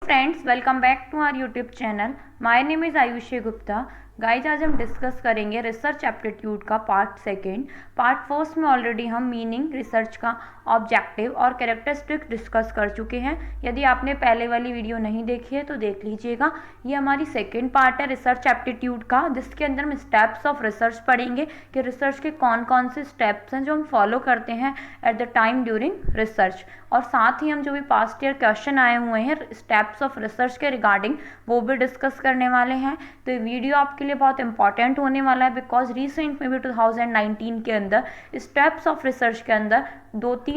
Friends, welcome back to our YouTube channel. My name is Ayushi Gupta. Guys, आज हम discuss करेंगे research aptitude का part second. Part first में already हम meaning, research का ऑब्जेक्टिव और कैरेक्टरिस्टिक डिस्कस कर चुके हैं। यदि आपने पहले वाली वीडियो नहीं देखी है तो देख लीजिएगा। ये हमारी सेकेंड पार्ट है रिसर्च एप्टीट्यूड का, जिसके अंदर हम स्टेप्स ऑफ रिसर्च पढ़ेंगे कि रिसर्च के कौन कौन से स्टेप्स हैं जो हम फॉलो करते हैं at the time during research, और साथ ही हम जो भी पास्ट ईयर क्वेश्चन आए हुए हैं स्टेप्स ऑफ रिसर्च के रिगार्डिंग वो भी डिस्कस करने वाले हैं। तो ये वीडियो आपके लिए बहुत इंपॉर्टेंट होने वाला है, बिकॉज रिसेंट में भी 2019 के अंदर स्टेप्स ऑफ रिसर्च के अंदर दो तीन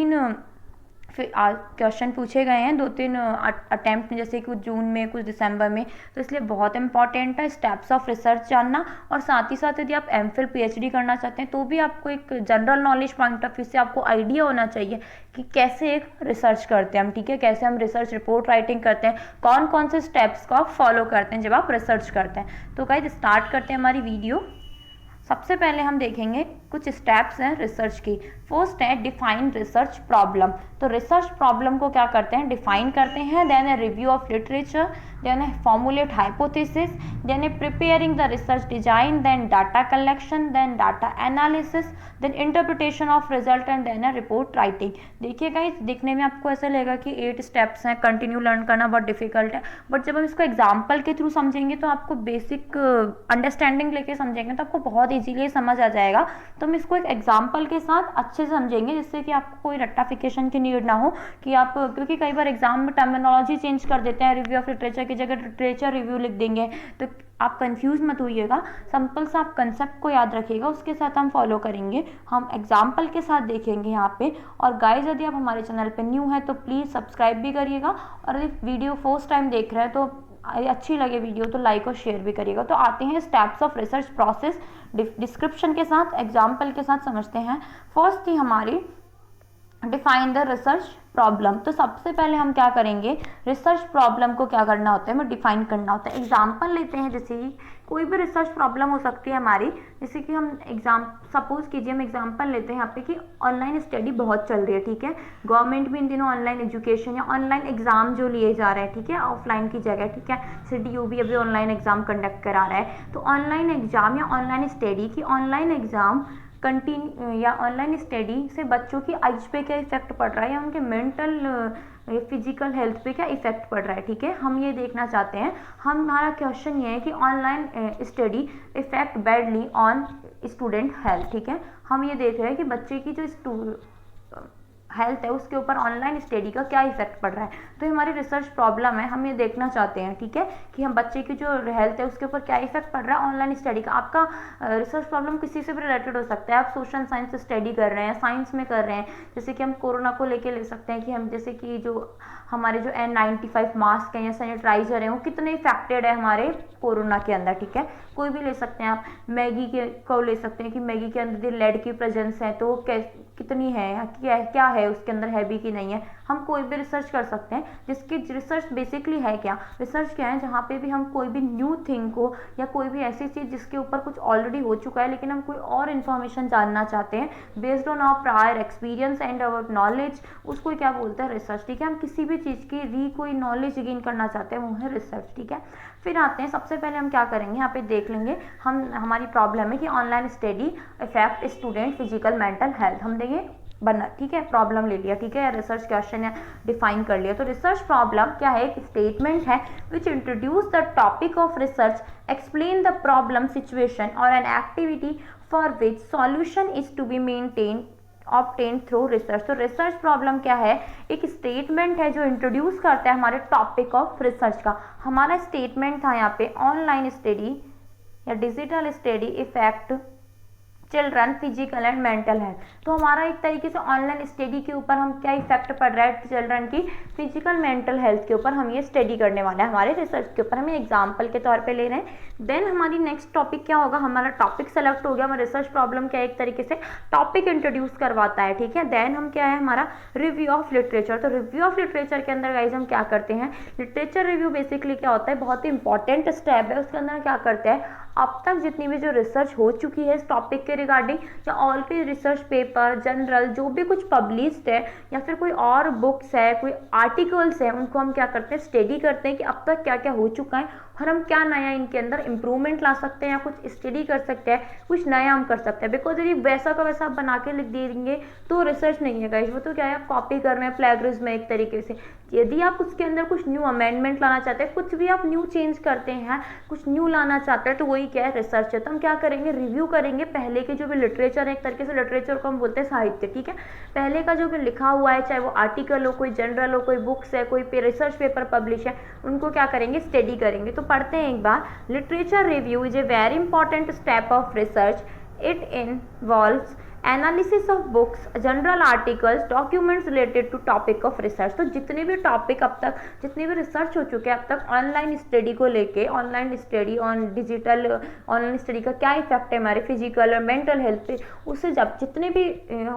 क्वेश्चन पूछे गए हैं, 2-3 अटैम्प्ट में, जैसे कुछ जून में, कुछ दिसंबर में। तो इसलिए बहुत इंपॉर्टेंट है स्टेप्स ऑफ रिसर्च जानना। और साथ ही साथ यदि आप एमफिल पीएचडी करना चाहते हैं तो भी आपको एक general knowledge point of view से आपको आइडिया होना चाहिए कि कैसे एक रिसर्च करते हैं हम, ठीक है, कैसे हम रिसर्च रिपोर्ट राइटिंग करते हैं, कौन कौन से स्टेप्स को आप फॉलो करते हैं जब आप रिसर्च करते हैं। तो गाइस, स्टार्ट करते हैं हमारी वीडियो। सबसे पहले हम देखेंगे कुछ स्टेप्स हैं रिसर्च की। फर्स्ट है डिफाइन रिसर्च प्रॉब्लम। तो रिसर्च प्रॉब्लम को क्या करते हैं, डिफाइन करते हैं। Then a review of literature, then a formulate hypothesis, then a preparing the research design, then data collection, then data analysis, then interpretation of result, and then a report writing. देखिएगा, इस दिखने में आपको ऐसा लगेगा कि 8 स्टेप्स हैं, continue learn करना बहुत डिफिकल्ट है, बट जब हम इसको एग्जाम्पल के थ्रू समझेंगे तो आपको बेसिक अंडरस्टैंडिंग लेके समझेंगे तो आपको बहुत इजीली समझ आ जाएगा। तो हम इसको एक एग्जाम्पल के साथ अच्छे से समझेंगे, जिससे कि आपको कोई रट्टाफिकेशन की नीड ना हो कि आप, क्योंकि कई बार एग्जाम में टर्मिनोलॉजी चेंज कर देते हैं, रिव्यू ऑफ लिटरेचर की जगह लिटरेचर रिव्यू लिख देंगे, तो आप कंफ्यूज मत होइएगा। सिंपल सा आप कंसेप्ट को याद रखिएगा, उसके साथ हम फॉलो करेंगे, हम एग्जाम्पल के साथ देखेंगे यहाँ पे। और गाइज, यदि आप हमारे चैनल पे न्यू है तो प्लीज़ सब्सक्राइब भी करिएगा, और यदि वीडियो फर्स्ट टाइम देख रहे हैं तो अच्छी लगे वीडियो तो लाइक और शेयर भी करिएगा। तो आते हैं steps of research process, description के साथ, एग्जाम्पल के साथ समझते हैं। फर्स्ट थी हमारी डिफाइन द रिसर्च प्रॉब्लम। तो सबसे पहले हम क्या करेंगे, रिसर्च प्रॉब्लम को क्या करना होता है, हमें डिफाइन करना होता है। एग्जाम्पल लेते हैं, जैसे कि कोई भी रिसर्च प्रॉब्लम हो सकती है हमारी, जैसे कि हम सपोज कीजिए हम एग्जाम्पल लेते हैं यहाँ पे कि ऑनलाइन स्टडी बहुत चल रही है, ठीक है, गवर्नमेंट भी इन दिनों ऑनलाइन एजुकेशन या ऑनलाइन एग्जाम जो लिए जा रहे हैं, ठीक है, ऑफलाइन की जगह, ठीक है, CDU भी अभी ऑनलाइन एग्जाम कंडक्ट करा रहा है। तो ऑनलाइन एग्जाम या ऑनलाइन स्टडी की, ऑनलाइन एग्जाम कंटिन्यू या ऑनलाइन स्टडी से बच्चों की आइज पे क्या इफेक्ट पड़ रहा है, या उनके मेंटल फिजिकल हेल्थ पे क्या इफेक्ट पड़ रहा है, ठीक है, हम ये देखना चाहते हैं। हमारा क्वेश्चन ये है कि online study effect badly on student health, ठीक है, हम ये देख रहे हैं कि बच्चे की जो हेल्थ है उसके ऊपर ऑनलाइन स्टडी का क्या इफेक्ट पड़ रहा है। तो हमारी रिसर्च प्रॉब्लम है, हम ये देखना चाहते हैं, ठीक है, कि हम बच्चे की जो हेल्थ है उसके ऊपर क्या इफेक्ट पड़ रहा है ऑनलाइन स्टडी का। आपका रिसर्च प्रॉब्लम किसी से भी रिलेटेड हो सकता है, आप सोशल साइंस से स्टडी कर रहे हैं, साइंस में कर रहे हैं, जैसे कि हम कोरोना को लेके ले सकते हैं कि हम, जैसे कि जो हमारे जो N95 मास्क हैं या सैनिटाइजर हैं वो कितने इफेक्टेड है हमारे कोरोना के अंदर, ठीक है, कोई भी ले सकते हैं आप। मैगी के को ले सकते हैं कि मैगी के अंदर लेड की प्रेजेंस है तो कितनी है या क्या है उसके अंदर, है भी कि नहीं है। हम कोई भी रिसर्च कर सकते हैं, जिसकी रिसर्च बेसिकली है क्या, रिसर्च क्या है, जहाँ पे भी हम कोई भी न्यू थिंग को या कोई भी ऐसी चीज़ जिसके ऊपर कुछ ऑलरेडी हो चुका है लेकिन हम कोई और इन्फॉर्मेशन जानना चाहते हैं based on our prior experience and our knowledge, उसको क्या बोलते हैं, रिसर्च, ठीक है। हम किसी भी चीज़ की कोई नॉलेज गेन करना चाहते हैं, वो है रिसर्च, ठीक है। फिर आते हैं, सबसे पहले हम क्या करेंगे, यहाँ पे देख लेंगे हमारी प्रॉब्लम है कि online study effect student physical mental health, हम देंगे बना, ठीक है, प्रॉब्लम ले लिया, ठीक है, रिसर्च क्वेश्चन है डिफाइन कर लिया। तो रिसर्च प्रॉब्लम क्या है, एक स्टेटमेंट है which introduce the topic of research, explain the problem situation और an activity for which solution is to be maintain obtain through research. तो रिसर्च प्रॉब्लम क्या है, एक स्टेटमेंट है जो इंट्रोड्यूस करता है हमारे टॉपिक ऑफ रिसर्च का। हमारा स्टेटमेंट था यहाँ पे ऑनलाइन स्टडी या digital study effect children physical and mental health. तो हमारा एक तरीके से ऑनलाइन स्टडी के ऊपर हम क्या इफेक्ट पड़ रहा है चिल्ड्रन की फिजिकल मेंटल हेल्थ के ऊपर हम ये स्टडी करने वाले हैं, हमारे रिसर्च के ऊपर हम एग्जाम्पल के तौर पे ले रहे हैं। देन हमारी नेक्स्ट टॉपिक क्या होगा, हमारा टॉपिक सेलेक्ट हो गया, हमारा रिसर्च प्रॉब्लम क्या है, एक तरीके से टॉपिक इंट्रोड्यूस करवाता है, ठीक है। देन हम क्या है, हमारा रिव्यू ऑफ लिटरेचर। तो रिव्यू ऑफ लिटरेचर के अंदर गाइज हम क्या करते हैं, लिटरेचर रिव्यू बेसिकली क्या होता है, बहुत ही इंपॉर्टेंट स्टेप है, उसके अंदर क्या करते हैं अब तक जितनी भी जो रिसर्च हो चुकी है इस टॉपिक के रिगार्डिंग, या ऑल के रिसर्च पेपर जर्नल जो भी कुछ पब्लिश्ड है या फिर कोई और बुक्स है, कोई आर्टिकल्स है, उनको हम क्या करते हैं, स्टडी करते हैं कि अब तक क्या क्या हो चुका है और हम क्या नया इनके अंदर इंप्रूवमेंट ला सकते हैं या कुछ स्टडी कर सकते हैं, कुछ नया हम कर सकते हैं। बिकॉज यदि वैसा का वैसा बना के लिख देंगे तो रिसर्च नहीं है गाइस, वो तो क्या है, आप कॉपी कर रहे हैं प्लेगरिज्म में एक तरीके से। यदि आप उसके अंदर कुछ न्यू अमेंडमेंट लाना चाहते हैं, कुछ भी आप न्यू चेंज करते हैं, कुछ न्यू लाना चाहते हैं, तो वही क्या है, रिसर्च है। तो हम क्या करेंगे, रिव्यू करेंगे पहले के जो भी लिटरेचर है, एक तरीके से लिटरेचर को हम बोलते हैं साहित्य, ठीक है, पहले का जो भी लिखा हुआ है, चाहे वो आर्टिकल हो, कोई जर्नल हो, कोई बुक्स है, कोई रिसर्च पेपर पब्लिश है, उनको क्या करेंगे, स्टडी करेंगे। तो पढ़ते हैं एक बार, literature review is a very important step of research. It involves analysis of books, journal articles, documents related to topic of research. तो जितने भी टॉपिक अब तक, जितने भी रिसर्च हो चुके हैं अब तक ऑनलाइन स्टडी को लेके, online study on digital, online study का क्या इफेक्ट है हमारे फिजिकल और मेंटल हेल्थ पे, उससे जब जितने भी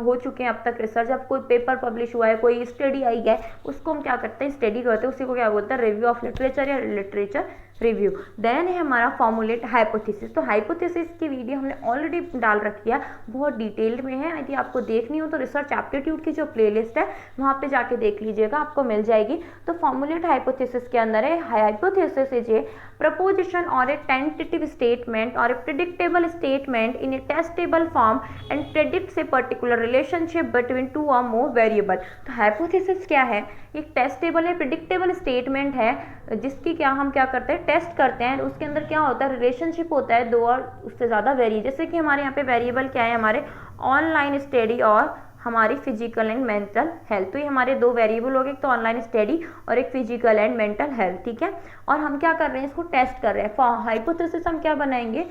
हो चुके हैं अब तक रिसर्च, जब कोई पेपर पब्लिश हुआ है, कोई स्टडी आई है, उसको हम क्या करते हैं, स्टडी करते हैं, उसी को क्या बोलते हैं, रिव्यू ऑफ लिटरेचर या लिटरेचर रिव्यू। देन है हमारा फॉर्मुलेट हाइपोथेसिस। तो हाइपोथेसिस की वीडियो हमने ऑलरेडी डाल रखी है, बहुत डिटेल्ड में है, यदि आपको देखनी हो तो रिसर्च एप्टीट्यूड की जो प्लेलिस्ट है वहाँ पे जाके देख लीजिएगा, आपको मिल जाएगी। तो फॉर्मुलेट हाइपोथेसिस के अंदर है, hypothesis is a proposition or a tentative statement or a predictable statement in a testable form and predicts a particular relationship between two or more variable। तो hypothesis क्या है, एक टेस्टेबल है, प्रिडिक्टेबल स्टेटमेंट है, जिसकी क्या हम क्या करते हैं, टेस्ट करते हैं, उसके अंदर क्या होता है, रिलेशनशिप होता है दो और उससे ज़्यादा वेरिएबल। जैसे कि हमारे यहाँ पे वेरिएबल क्या है, हमारे ऑनलाइन स्टडी और हमारी फिजिकल एंड मेंटल हेल्थ। तो ये हमारे दो वेरिएबल हो गए, एक तो ऑनलाइन स्टडी और एक फिजिकल एंड मेंटल हेल्थ, ठीक है। और हम क्या कर रहे हैं, इसको टेस्ट कर रहे हैं। हाइपोथेसिस हम क्या बनाएंगे,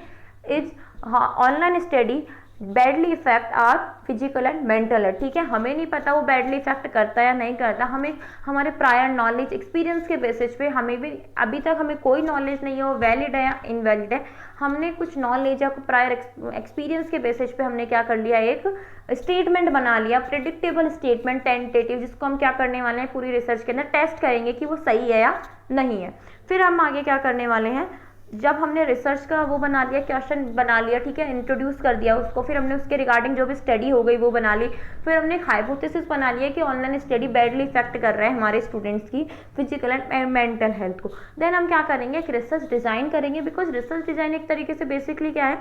is online study badly effect our physical and mental है, ठीक है। हमें नहीं पता वो बैडली इफेक्ट करता है या नहीं करता, हमें हमारे प्रायर नॉलेज एक्सपीरियंस के बेसिस पे, हमें भी अभी तक हमें कोई नॉलेज नहीं है वो वैलिड है या इनवैलिड है, हमने कुछ नॉलेज या प्रायर एक्सपीरियंस के बेसिस पे हमने क्या कर लिया, एक स्टेटमेंट बना लिया, प्रिडिक्टेबल स्टेटमेंट, टेंटेटिव, जिसको हम क्या करने वाले हैं, पूरी रिसर्च के अंदर टेस्ट करेंगे कि वो सही है या नहीं है। फिर हम आगे क्या करने वाले हैं, जब हमने रिसर्च का वो बना लिया, क्वेश्चन बना लिया, ठीक है, इंट्रोड्यूस कर दिया उसको, फिर हमने उसके रिगार्डिंग जो भी स्टडी हो गई वो बना ली, फिर हमने एक हाइपोथेसिस बना लिया कि ऑनलाइन स्टडी बैडली इफेक्ट कर रहा है हमारे स्टूडेंट्स की फिजिकल एंड मेंटल हेल्थ को। देन हम क्या करेंगे, एक रिसर्च डिजाइन करेंगे। बिकॉज रिसर्च डिजाइन एक तरीके से बेसिकली क्या है,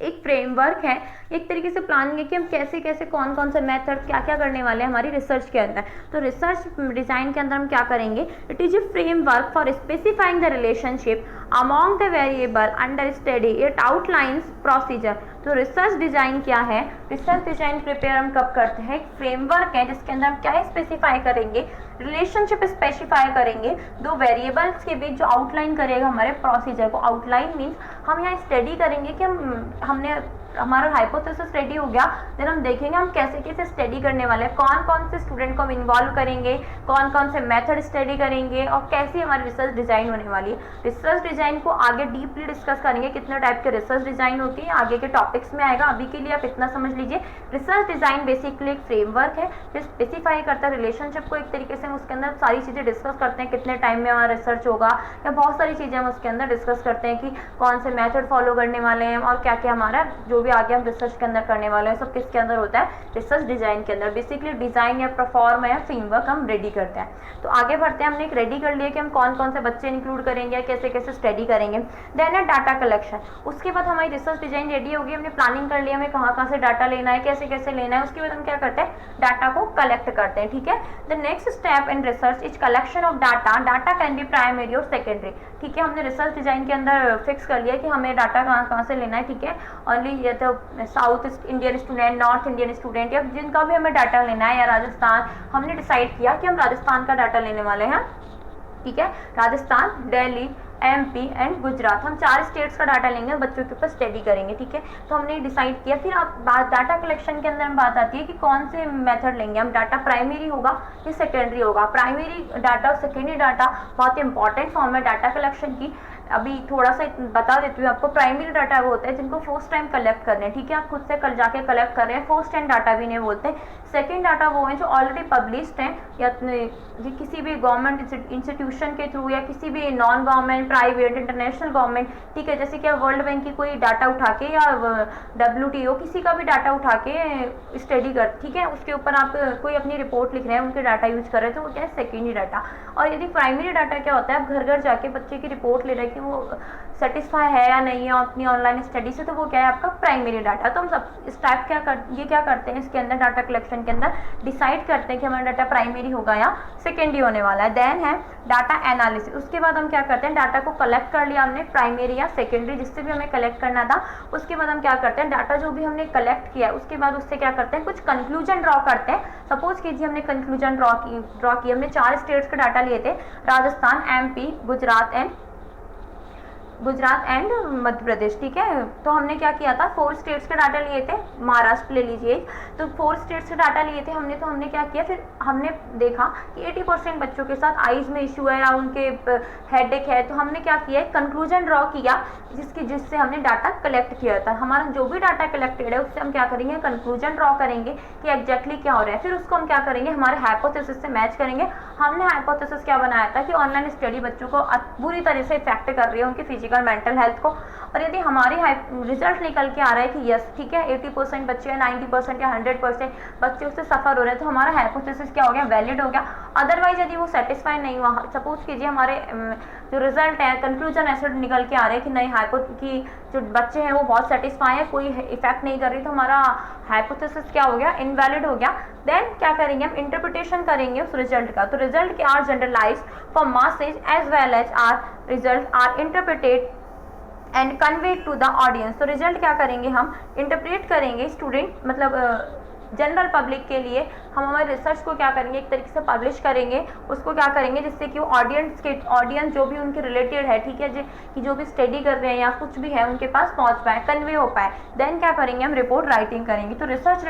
एक फ्रेमवर्क है, एक तरीके से प्लानिंग है कि हम कैसे कैसे कौन कौन से मेथड क्या क्या करने वाले हैं हमारी रिसर्च के अंदर। तो रिसर्च डिजाइन के अंदर हम क्या करेंगे, it is a framework for specifying the relationship among the variable under study, it outlines procedure. तो रिसर्च डिजाइन क्या है, रिसर्च डिजाइन प्रिपेयर हम कब करते हैं, एक फ्रेमवर्क है जिसके अंदर हम क्या स्पेसिफाई करेंगे, रिलेशनशिप स्पेसिफाई करेंगे दो वेरिएबल्स के बीच, जो आउटलाइन करेगा हमारे प्रोसीजर को। आउटलाइन मीन्स हम यहाँ स्टडी करेंगे कि हमने हमारा हाइपोथेसिस रेडी हो गया, देन हम देखेंगे हम कैसे कैसे स्टडी करने वाले हैं, कौन कौन से स्टूडेंट को हम इन्वॉल्व करेंगे, कौन कौन से मेथड स्टडी करेंगे और कैसी हमारी रिसर्च डिजाइन होने वाली है। रिसर्च डिजाइन को आगे डीपली डिस्कस करेंगे, कितने टाइप के रिसर्च डिजाइन होती है आगे के टॉपिक्स में आएगा, अभी के लिए आप इतना समझ लीजिए। रिसर्च डिजाइन बेसिकली एक फ्रेमवर्क है जो स्पेसिफाई करता है रिलेशनशिप को, एक तरीके से हम उसके अंदर सारी चीज़ें डिस्कस करते हैं, कितने टाइम में हमारा रिसर्च होगा, या बहुत सारी चीज़ें हम उसके अंदर डिस्कस करते हैं कि कौन से मेथड फॉलो करने वाले हैं और क्या क्या हमारा जो भी आगे हम रिसर्च के अंदर करने वाले हैं, सब किसके अंदर होता है, रिसर्च डिजाइन के अंदर। बेसिकली डिजाइन या परफॉर्म या फ्रेमवर्क हम रेडी करते हैं। तो आगे बढ़ते हैं, हमने एक रेडी कर लिया कि हम कौन कौन से बच्चे इंक्लूड करेंगे, कैसे कैसे स्टडी करेंगे। देन है डाटा कलेक्शन। उसके बाद हमारी रिसर्च डिजाइन रेडी होगी, हमने प्लानिंग कर लिया हमें कहाँ कहाँ से डाटा लेना है, कैसे कैसे लेना है। उसके बाद हम क्या करते हैं, डाटा को कलेक्ट करते हैं, ठीक है। The next step in research is collection of data. Data can be primary और सेकेंडरी, ठीक है। हमने रिसर्च डिजाइन के अंदर फिक्स कर लिया कि हमें डाटा कहाँ कहाँ से लेना है, ठीक है। ओनली ये तो south Indian student, north Indian student, या जिनका भी हमें डाटा लेना है, या राजस्थान, हमने डिसाइड किया कि हम राजस्थान का डाटा लेने वाले हैं, ठीक है। राजस्थान, दिल्ली, MP एंड गुजरात, हम 4 स्टेट्स का डाटा लेंगे, बच्चों के ऊपर स्टडी करेंगे, ठीक है। तो हमने डिसाइड किया। फिर आप डाटा कलेक्शन के अंदर हम बात आती है कि कौन से मेथड लेंगे हम, डाटा प्राइमरी होगा या सेकेंडरी होगा। प्राइमरी डाटा और सेकेंडरी डाटा बहुत इंपॉर्टेंट फॉर्म है डाटा कलेक्शन की। अभी थोड़ा सा बता देती हूँ आपको। प्राइमरी डाटा वो होता है जिनको फर्स्ट टाइम कलेक्ट करने हैं, ठीक है, आप खुद से कल जाके कलेक्ट कर रहे हैं, फर्स्ट टाइम डाटा भी नहीं बोलते। सेकेंड डाटा वो है जो ऑलरेडी पब्लिश्ड हैं या किसी भी गवर्नमेंट इंस्टीट्यूशन के थ्रू या किसी भी non government, private, international government, ठीक है, जैसे कि वर्ल्ड बैंक की कोई डाटा उठा के या WTO किसी का भी डाटा उठा के स्टडी कर, ठीक है, उसके ऊपर आप कोई अपनी रिपोर्ट लिख रहे हैं, उनके डाटा यूज कर रहे हैं, तो वो क्या है सेकेंडरी डाटा। और यदि प्राइमरी डाटा क्या होता है, आप घर घर जाके बच्चे की रिपोर्ट ले रहे हैं कि वो सेटिस्फाई है या नहीं है अपनी ऑनलाइन स्टडी से, तो वो क्या है आपका प्राइमरी डाटा। तो हम सब इस टाइप क्या करते हैं इसके अंदर डाटा कलेक्शन के अंदर डिसाइड करते हैं कि हमारा डाटा प्राइमरी होगा या सेकेंडरी होने वाला है। देन है डाटा एनालिसिस। उसके बाद हम क्या करते हैं, डाटा को कलेक्ट कर लिया हमने प्राइमरी या सेकेंडरी जिससे भी हमें कलेक्ट करना था, उसके बाद हम क्या करते हैं डाटा जो भी हमने कलेक्ट किया उसके बाद उससे क्या करते हैं कुछ कंक्लूजन ड्रॉ करते हैं। सपोज कीजिए हमने कंक्लूजन ड्रॉ की हमने 4 स्टेट्स का डाटा लिए थे, राजस्थान, MP, गुजरात एंड मध्य प्रदेश, ठीक है। तो हमने क्या किया था, 4 स्टेट्स के डाटा लिए थे, महाराष्ट्र ले लीजिए, तो 4 स्टेट्स के डाटा लिए थे हमने। तो हमने क्या किया, फिर हमने देखा कि 80% बच्चों के साथ आईज में इशू है या उनके हेडेक है, तो हमने क्या किया, कंक्लूजन ड्रॉ किया जिससे हमने डाटा कलेक्ट किया था। हमारा जो भी डाटा कलेक्टेड है उससे हम क्या करेंगे, कंक्लूजन ड्रॉ करेंगे कि एग्जैक्टली क्या हो रहा है। फिर उसको हम क्या करेंगे, हमारे हाइपोथेसिस से मैच करेंगे। हमने हाइपोथेसिस क्या बनाया था कि ऑनलाइन स्टडी बच्चों को बुरी तरह से इफेक्ट कर रही है उनकी फिजिकल मेंटल हेल्थ को। और यदि हमारी रिजल्ट निकल के आ रहा है कि यस ठीक है 80% बच्चे या 90% या 100% बच्चे उससे सफर हो रहे हैं, तो हमारा हाइपोथेसिस क्या हो गया, वैलिड हो गया। अदरवाइज यदि वो सेटिस्फाई नहीं हुआ, सपोज कीजिए हमारे जो रिजल्ट है कंक्लूजन ऐसे निकल के आ रहे हैं कि नहीं कि जो बच्चे हैं वो बहुत सेटिस्फाई है, कोई इफेक्ट नहीं कर रही, तो हमारा हाइपोथेसिस क्या हो गया, इनवैलिड हो गया। देन क्या करेंगे, हम इंटरप्रिटेशन करेंगे उस रिजल्ट का। तो रिजल्ट के are generalize for masses as well as our result are interpreted and convey to the audience. तो रिजल्ट क्या करेंगे, हम इंटरप्रेट करेंगे स्टूडेंट मतलब जनरल पब्लिक के लिए। हम हमारे रिसर्च को क्या करेंगे, एक तरीके से पब्लिश करेंगे, उसको क्या करेंगे जिससे कि वो ऑडियंस जो भी उनके रिलेटेड है, ठीक है, कि जो भी स्टडी कर रहे हैं या कुछ भी है उनके पास पहुंच पाए, कन्वे हो पाए। देन क्या करेंगे, हम रिपोर्ट राइटिंग करेंगे। तो रिसर्च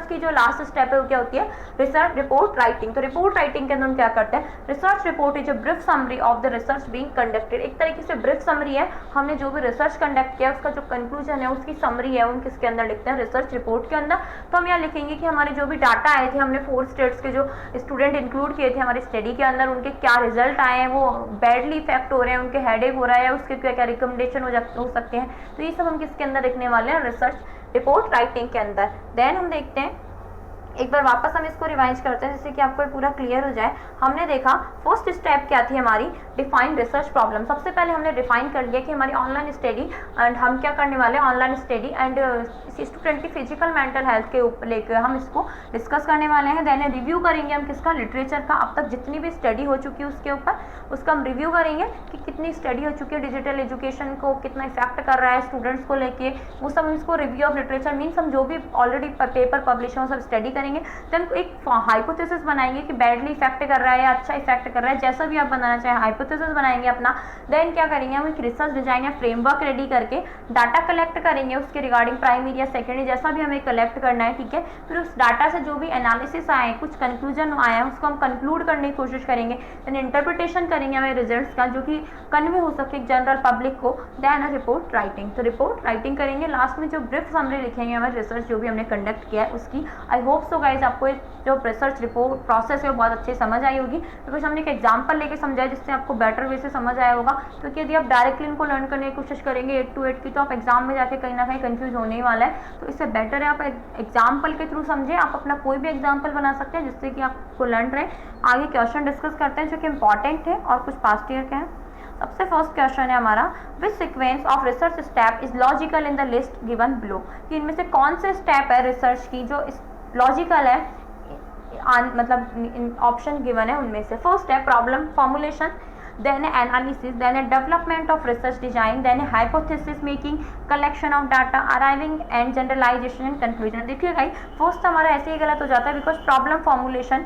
की जो लास्ट स्टेप है वो क्या होती है, रिसर्च रिपोर्ट राइटिंग। तो रिपोर्ट राइटिंग के अंदर हम क्या करते हैं, research report is a brief summary of the research being conducted. एक तरीके से ब्रीफ समरी है, हमने जो भी रिसर्च कंडक्ट किया उसका जो कंक्लूजन है उसकी समरी है, उनके इसके अंदर लिखते हैं रिसर्च रिपोर्ट के अंदर। तो हम यहाँ लिखेंगे कि हमारे जो भी डाटा आए थे, हमने 4 स्टेट्स के जो स्टूडेंट इंक्लूड किए थे हमारी स्टडी के अंदर, उनके क्या रिजल्ट आए हैं, वो बैडली इफेक्ट हो रहे हैं, उनके हेडेक हो रहा है, उसके क्या क्या रिकमेंडेशन हो सकते हैं। तो ये सब हम किसके अंदर लिखने वाले हैं, रिसर्च रिपोर्ट राइटिंग के अंदर। देन हम देखते हैं, एक बार वापस हम इसको रिवाइज करते हैं जिससे कि आपको पूरा क्लियर हो जाए। हमने देखा फर्स्ट स्टेप क्या थी हमारी, डिफाइन रिसर्च प्रॉब्लम। सबसे पहले हमने डिफाइन कर लिया कि हमारी ऑनलाइन स्टडी एंड हम क्या करने वाले हैं, ऑनलाइन स्टडी एंड स्टूडेंट की फिजिकल मेंटल हेल्थ के ऊपर लेकर हम इसको डिस्कस करने वाले हैं। देन रिव्यू करेंगे हम किसका, लिटरेचर का, अब तक जितनी भी स्टडी हो चुकी है उसके ऊपर उसका हम रिव्यू करेंगे कि कितनी स्टडी हो चुकी है, डिजिटल एजुकेशन को कितना इफेक्ट कर रहा है स्टूडेंट्स को लेके, वो सब इसको रिव्यू ऑफ लिटरेचर मीन्स हम जो भी ऑलरेडी पेपर पब्लिश हो सब स्टडी करेंगे। देन एक हाइपोथेसिस बनाएंगे कि बैडली इफेक्ट कर रहा है या अच्छा इफेक्ट कर रहा है, जैसा भी आप बनाना चाहें हाइपोथेसिस बनाएंगे अपना। देन क्या करेंगे, हम एक रिसर्च डिजाइन या फ्रेमवर्क रेडी करके डाटा कलेक्ट करेंगे उसके रिगार्डिंग प्राइमरी या सेकेंडरी जैसा भी हमें कलेक्ट करना है, ठीक है। फिर उस डाटा से जो भी एनालिसिस आए, कुछ कंक्लूजन आए हैं, उसको हम कंक्लूड करने की कोशिश करेंगे। देन इंटरप्रिटेशन करेंगे हमें रिजल्ट्स का जो कि कन्वे हो सके जनरल पब्लिक को। देन रिपोर्ट राइटिंग, तो रिपोर्ट राइटिंग करेंगे, लास्ट में जो ब्रीफ समरी लिखेंगे हमारे रिसर्च जो भी हमने कंडक्ट किया है उसकी। आई होप सो गाइज आपको जो रिसर्च रिपोर्ट प्रोसेस है वो बहुत अच्छे समझ आई होगी, बिकॉज हमने एक एग्जाम्पल लेके समझाया जिससे आपको बेटर वे से समझ आया होगा। क्योंकि यदि आप डायरेक्टली इनको लर्न करने की कोशिश करेंगे 8 to 8 की, तो आप एग्जाम में जाके कहीं ना कहीं कंफ्यूज होने ही वाला है। तो इससे बेटर है आप एग्जाम्पल के थ्रू समझें। आप अपना कोई भी एग्जाम्पल बना सकते हैं जिससे कि आपको लर्न रहे। आगे क्वेश्चन डिस्कस करते हैं जो कि इंपॉर्टेंट है और कुछ पास्ट ईयर के हैं। सबसे फर्स्ट क्वेश्चन है हमारा, विच sequence of research step is logical in the list given below. कि इनमें से कौन से स्टेप है रिसर्च की जो लॉजिकल है, मतलब ऑप्शन गिवन है उनमें से। फर्स्ट है problem formulation, then analysis, then a development of research design, then a hypothesis making, collection of data, arriving and generalization and conclusion। देखिए भाई फर्स्ट हमारा ऐसे ही गलत हो जाता है बिकॉज प्रॉब्लम फॉर्मुलेशन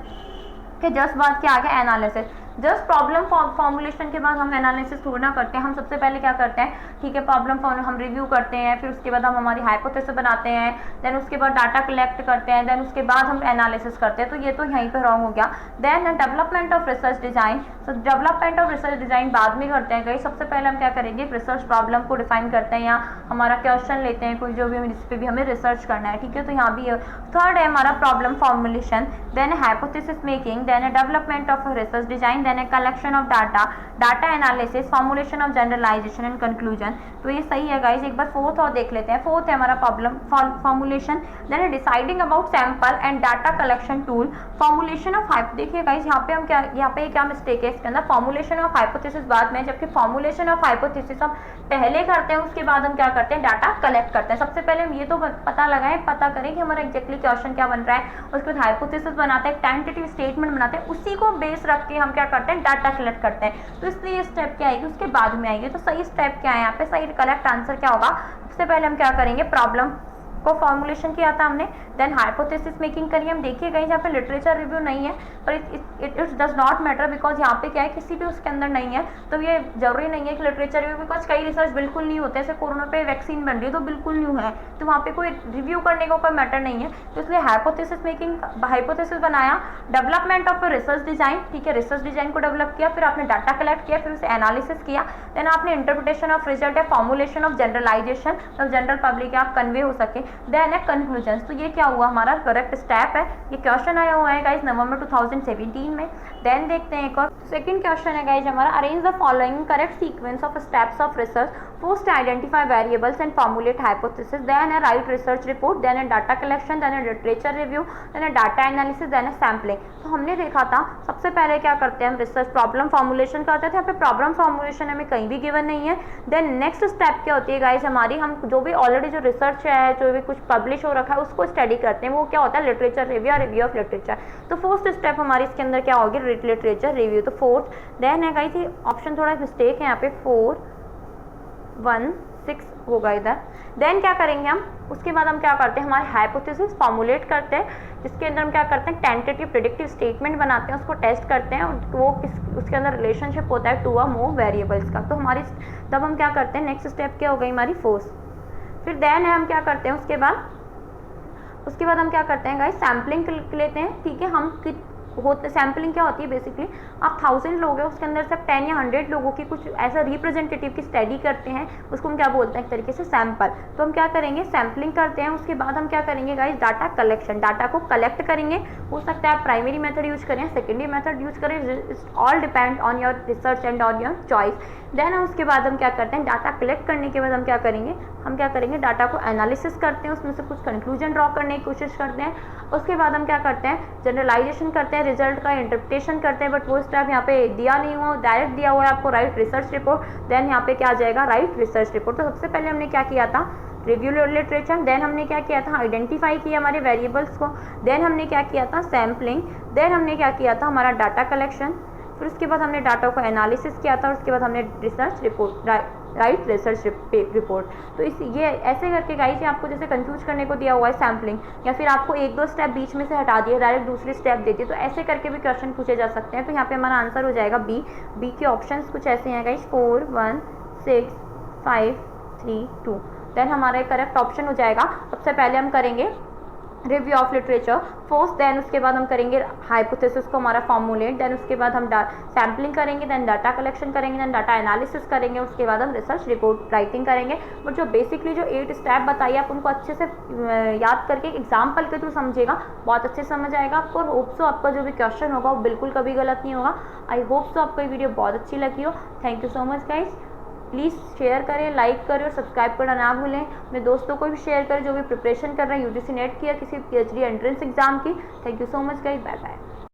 के जस्ट बाद क्या आ गया एनालिसिस। जस्ट प्रॉब्लम फॉर्मुलेशन के बाद हम एनालिसिस थोड़ा ना करते हैं, हम सबसे पहले क्या करते हैं, ठीक है, प्रॉब्लम हम रिव्यू करते हैं, फिर उसके बाद हम हमारी हाइपोथेसिस बनाते हैं, देन उसके बाद डाटा कलेक्ट करते हैं, देन उसके बाद हम एनालिसिस करते हैं। तो ये तो यहीं पर रॉन्ग हो गया। Then development of research design, तो डेवलपमेंट ऑफ रिसर्च डिजाइन बाद में करते हैं गाइस। सबसे पहले हम क्या करेंगे, रिसर्च प्रॉब्लम को डिफाइन करते हैं या हमारा क्वेश्चन लेते हैं कोई जो भी, जिस पे भी हमें रिसर्च करना है, ठीक है। तो यहाँ भी थर्ड है हमारा problem formulation, then hypothesis making, then development of research design, then collection of data, data analysis, formulation of generalization and conclusion. तो ये सही है गाइस। एक बार फोर्थ और देख लेते हैं। फोर्थ है हमारा problem formulation, then deciding about sample and data collection tool, formulation of देखिए गाइस यहाँ पे हम क्या मिस्टेक है इसके अंदर, फॉर्मुलेशन ऑफ हाइपोथेसिस बाद में, जबकि फॉर्मुलेशन ऑफ हाइपोथेसिस हम पहले करते हैं, उसके बाद हम क्या करते हैं, डाटा कलेक्ट करते हैं। सबसे पहले हम ये तो पता करें कि हमारा एग्जैक्टली क्वेश्चन क्या बन रहा है, उसके बाद हाइपोथेसिस बनाते हैं, टेंटेटिव स्टेटमेंट बनाते हैं, उसी को बेस रख के हम क्या करते हैं, डाटा कलेक्ट करते हैं। तो इसलिए ये स्टेप क्या आएगी, उसके बाद में आएगी। तो सही स्टेप क्या है यहाँ पे, सही करेक्ट आंसर क्या होगा, सबसे पहले हम क्या करेंगे, प्रॉब्लम को फॉर्मुलेशन किया था हमने, देन हाइपोथेसिस मेकिंग करिए। हम देखिए गए यहाँ पे लिटरेचर रिव्यू नहीं है, पर it does not matter, because यहाँ पे क्या है, किसी भी उसके अंदर नहीं है, तो ये जरूरी नहीं है कि लिटरेचर रिव्यू, बिकॉज कई रिसर्च बिल्कुल नहीं होते, जैसे कोरोना पे वैक्सीन बन रही है तो बिल्कुल न्यू है, तो वहाँ पे कोई रिव्यू करने का कोई मैटर नहीं है। तो इसलिए हाइपोथेसिस मेकिंग, हाइपोथेसिस बनाया, डेवलपमेंट ऑफ रिसर्च डिजाइन, ठीक है, रिसर्च डिजाइन को डेवलप किया, फिर आपने डाटा कलेक्ट किया, फिर उसे एनालिसिस किया, देन आपने इंटरप्रिटेशन ऑफ रिजल्ट है, फॉर्मुलेशन ऑफ जनरलाइजेशन, तो जनरल पब्लिक आप कन्वे हो सके, देन है कंक्लूजन। तो ये क्या हुआ, हमारा करेक्ट स्टेप है। ये क्वेश्चन आया हुआ है गाइस नवंबर 2017 में। देन देखते हैं एक और सेकंड क्वेश्चन है गाइस हमारा, arrange the following correct sequence of steps of research, first identify variables and formulate hypothesis, then है राइट रिसर्च रिपोर्ट, देन है डाटा कलेक्शन, देन है लिटरेचर रिव्यू, देन है डाटा एनालिसिस, देन है sampling. तो हमने देखा था सबसे पहले क्या करते हैं हम, रिसर्च प्रॉब्लम फॉर्मुलेशन करते थे। यहाँ पे प्रॉब्लम फॉर्मुलेशन हमें कहीं भी गिवन नहीं है। देन नेक्स्ट स्टेप क्या होती है गाइस हमारी, हम जो भी ऑलरेडी जो रिसर्च है, जो भी कुछ पब्लिश हो रखा है, उसको स्टडी करते हैं। वो क्या होता है, लिटरेचर रिव्यू या रिव्यू ऑफ लिटरेचर। तो फर्स्ट स्टेप हमारी इसके अंदर क्या होगी, लिटरेचर रिव्यू। तो फोर्थ, देन है गाइस ऑप्शन थोड़ा मिस्टेक है यहाँ पे, 4 1 6 होगा इधर। देन क्या करेंगे हम, उसके बाद हम क्या करते हैं, हमारे हाइपोथेसिस फॉर्मुलेट करते हैं, जिसके अंदर हम क्या करते हैं, टेंटेटिव प्रेडिक्टिव स्टेटमेंट बनाते हैं, उसको टेस्ट करते हैं, वो उसके अंदर रिलेशनशिप होता है 2 or more वेरिएबल्स का। तो हमारी तब हम क्या करते हैं, नेक्स्ट स्टेप क्या हो गई हमारी, फोर्थ। फिर देन है हम क्या करते हैं, उसके बाद हम क्या करते हैं गाइस, सैम्पलिंग लेते हैं, ठीक है। हम सैम्पलिंग क्या होती है, बेसिकली आप 1000 लोग हैं, उसके अंदर से 10 या 100 लोगों की कुछ ऐसा रिप्रेजेंटेटिव की स्टडी करते हैं, उसको हम क्या बोलते हैं, एक तरीके से सैंपल। तो हम क्या करेंगे, सैम्पलिंग करते हैं, उसके बाद हम क्या करेंगे गाइस, डाटा कलेक्शन, डाटा को कलेक्ट करेंगे। हो सकता है आप प्राइमरी मेथड यूज करें, सेकेंडरी मेथड यूज करें, all depend on your research and on your choice. Then उसके बाद हम क्या करते हैं, डाटा कलेक्ट करने के बाद हम क्या करेंगे, डाटा को एनालिसिस करते हैं, उसमें से कुछ कंक्लूजन ड्रॉ करने की कोशिश करते हैं। उसके बाद हम क्या करते हैं, जनरलाइजेशन करते हैं, रिजल्ट का इंटरप्रिटेशन करते हैं, बट वो स्टेप यहाँ पे दिया नहीं हुआ, डायरेक्ट दिया हुआ है आपको राइट रिसर्च रिपोर्ट। देन यहाँ पे क्या आ जाएगा, राइट रिसर्च रिपोर्ट। तो सबसे पहले हमने क्या किया था, रिव्यू लिटरेचर, देन हमने क्या किया था, आइडेंटिफाई किया हमारे वेरिएबल्स को, देन हमने क्या किया था, सैम्पलिंग, देन हमने क्या किया था, हमारा डाटा कलेक्शन, फिर उसके बाद हमने डाटा को एनालिसिस किया था, उसके बाद हमने research report, right research report. तो ये ऐसे करके गाइस आपको जैसे कंफ्यूज करने को दिया हुआ है सैम्पलिंग, या फिर आपको 1-2 स्टेप बीच में से हटा दिए, डायरेक्ट दूसरी स्टेप देती है, तो ऐसे करके भी क्वेश्चन पूछे जा सकते हैं। तो यहाँ पे हमारा आंसर हो जाएगा बी के ऑप्शंस कुछ ऐसे हैं गाइस, 4 1 6 5 3 2। देन हमारा करेक्ट ऑप्शन हो जाएगा, सबसे पहले हम करेंगे review of literature first, then उसके बाद हम करेंगे हाइपोथेसिस को हमारा फॉर्मुलेट, देन उसके बाद हम सैम्पलिंग करेंगे, देन डाटा कलेक्शन करेंगे, देन डाटा एनालिसिस करेंगे, उसके बाद हम रिसर्च रिपोर्ट राइटिंग करेंगे। बट जो बेसिकली जो 8 स्टेप बताइए आप उनको अच्छे से याद करके एग्जाम्पल के थ्रू समझिएगा, बहुत अच्छे से समझ आएगा आपको। और होप सो आपका जो भी क्वेश्चन होगा वो बिल्कुल कभी गलत नहीं होगा। आई होप सो आपको ये वीडियो बहुत अच्छी लगी हो। Thank you so much guys. Please share करें, लाइक करें और सब्सक्राइब करना ना भूलें। अपने दोस्तों को भी शेयर करें जो भी प्रिपरेशन कर रहे हैं यूजीसी नेट की या किसी PhD एंट्रेंस एग्जाम की। Thank you so much guys, bye bye.